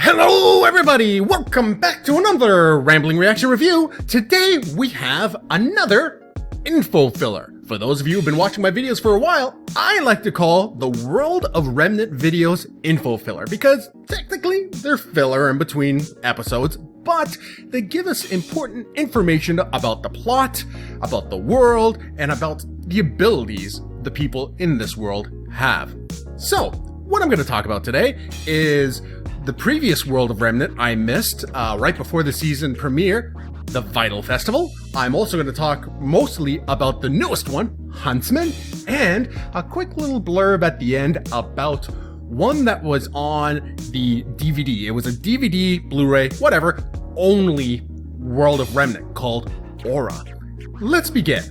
Hello everybody! Welcome back to another Rambling Reaction Review. Today we have another info filler. For those of you who've been watching my videos for a while, I like to call the World of Remnant videos info filler because technically they're filler in between episodes, but they give us important information about the plot, about the world, and about the abilities the people in this world have. So, what I'm going to talk about today is the previous World of Remnant I missed right before the season premiere, the Vytal Festival. I'm also going to talk mostly about the newest one, Huntsmen, and a quick little blurb at the end about one that was on the DVD. It was a DVD, Blu-ray, whatever, only World of Remnant called Aura. Let's begin.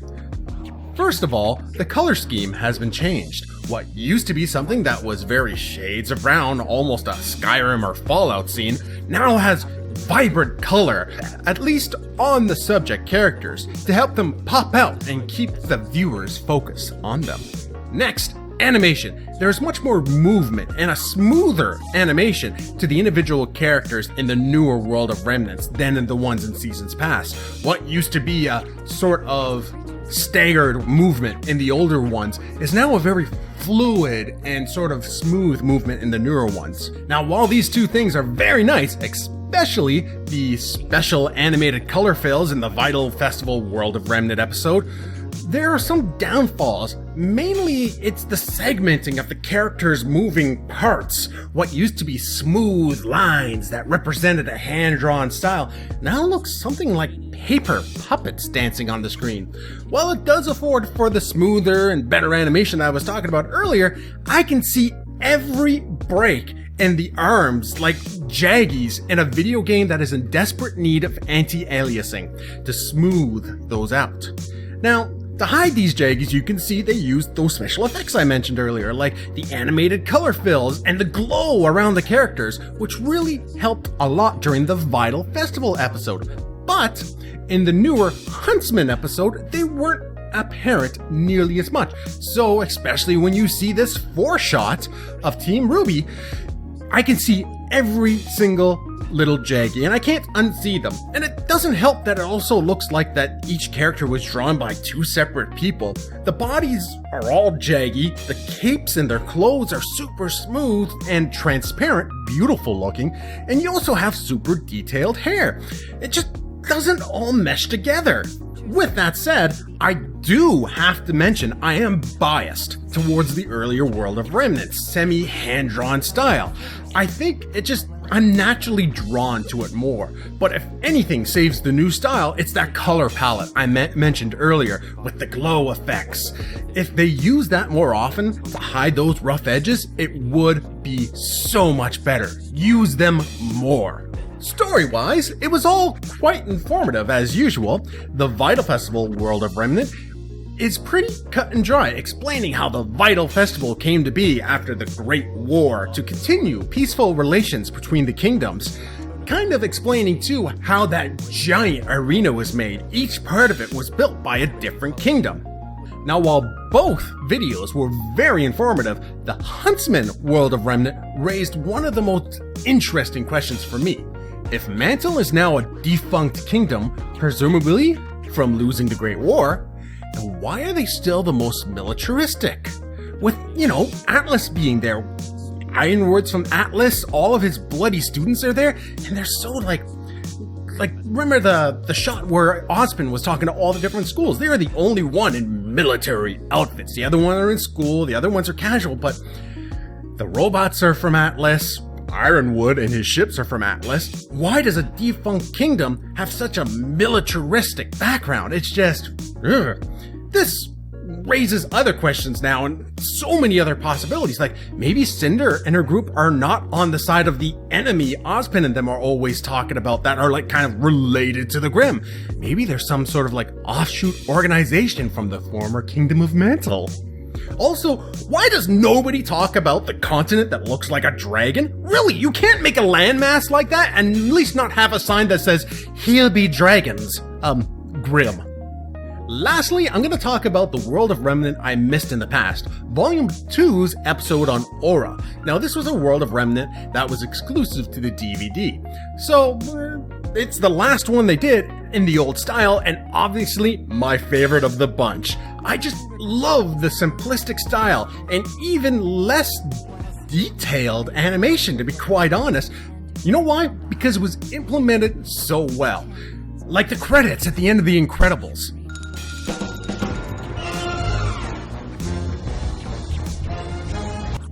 First of all, the color scheme has been changed. What used to be something that was very shades of brown, almost a Skyrim or Fallout scene, now has vibrant color, at least on the subject characters, to help them pop out and keep the viewers focused on them. Next, animation. There's much more movement and a smoother animation to the individual characters in the newer World of Remnants than in the ones in seasons past. What used to be a sort of staggered movement in the older ones is now a very fluid and sort of smooth movement in the newer ones. Now, while these two things are very nice, especially the special animated color fills in the Vytal Festival World of Remnant episode, there are some downfalls. Mainly, it's the segmenting of the characters' moving parts. What used to be smooth lines that represented a hand-drawn style now looks something like paper puppets dancing on the screen. While it does afford for the smoother and better animation I was talking about earlier, I can see every break in the arms like jaggies in a video game that is in desperate need of anti-aliasing to smooth those out. Now, to hide these jaggies, you can see they used those special effects I mentioned earlier, like the animated color fills and the glow around the characters, which really helped a lot during the Vytal Festival episode. But in the newer Huntsmen episode, they weren't apparent nearly as much. So, especially when you see this foreshot of Team RWBY, I can see every single little jaggy, and I can't unsee them. And it doesn't help that it also looks like that each character was drawn by two separate people. The bodies are all jaggy, the capes and their clothes are super smooth and transparent, beautiful looking, and you also have super detailed hair. It just doesn't all mesh together. With that said, I do have to mention I am biased towards the earlier World of Remnant semi-hand-drawn style. I think I'm naturally drawn to it more, but if anything saves the new style, it's that color palette I mentioned earlier with the glow effects. If they use that more often to hide those rough edges, it would be so much better. Use them more. Story-wise, it was all quite informative as usual. The Vytal Festival World of Remnant is pretty cut and dry, explaining how the Vytal Festival came to be after the Great War to continue peaceful relations between the kingdoms. Kind of explaining too how that giant arena was made. Each part of it was built by a different kingdom. Now, while both videos were very informative, the Huntsmen World of Remnant raised one of the most interesting questions for me. If Mantle is now a defunct kingdom, presumably from losing the Great War, then why are they still the most militaristic? With, Atlas being there, iron words from Atlas, all of his bloody students are there, and they're so remember the shot where Osman was talking to all the different schools? They are the only one in military outfits. The other ones are in school, the other ones are casual, but the robots are from Atlas. Ironwood and his ships are from Atlas. Why does a defunct kingdom have such a militaristic background? It's just, This raises other questions now and so many other possibilities. Like maybe Cinder and her group are not on the side of the enemy Ozpin and them are always talking about that are kind of related to the Grimm. Maybe there's some sort of offshoot organization from the former Kingdom of Mantle. Also, why does nobody talk about the continent that looks like a dragon? Really, you can't make a landmass like that and at least not have a sign that says, "Here be dragons." Grimm. Lastly, I'm going to talk about the World of Remnant I missed in the past, Volume 2's episode on Aura. Now, this was a World of Remnant that was exclusive to the DVD. So, it's the last one they did in the old style, and obviously my favorite of the bunch. I just love the simplistic style and even less detailed animation, to be quite honest. You know why? Because it was implemented so well. Like the credits at the end of The Incredibles.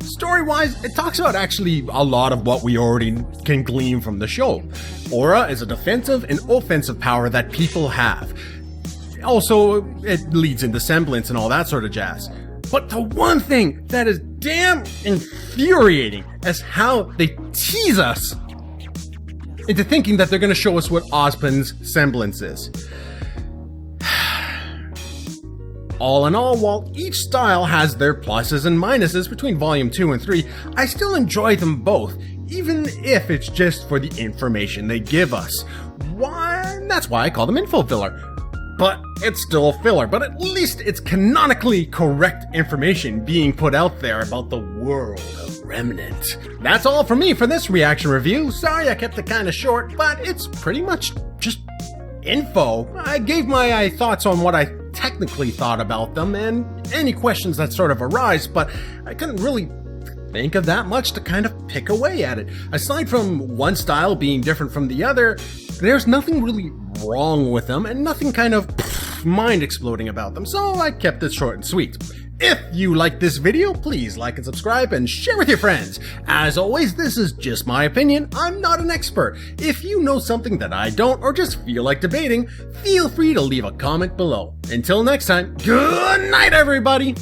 Story-wise, it talks about actually a lot of what we already can glean from the show. Aura is a defensive and offensive power that people have. Also, it leads into semblance and all that sort of jazz. But the one thing that is damn infuriating is how they tease us into thinking that they're going to show us what Ozpin's semblance is. All in all, while each style has their pluses and minuses between Volume 2 and 3, I still enjoy them both, even if it's just for the information they give us. That's why I call them info filler. But it's still filler, but at least it's canonically correct information being put out there about the World of Remnant. That's all from me for this reaction review. Sorry I kept it kind of short, but it's pretty much just info. I gave my thoughts on what I technically thought about them and any questions that sort of arise, but I couldn't really think of that much to kind of pick away at it. Aside from one style being different from the other, there's nothing really wrong with them and nothing kind of mind exploding about them, so I kept it short and sweet. If you like this video, please like and subscribe and share with your friends. As always, this is just my opinion. I'm not an expert. If you know something that I don't or just feel like debating, feel free to leave a comment below. Until next time, good night everybody!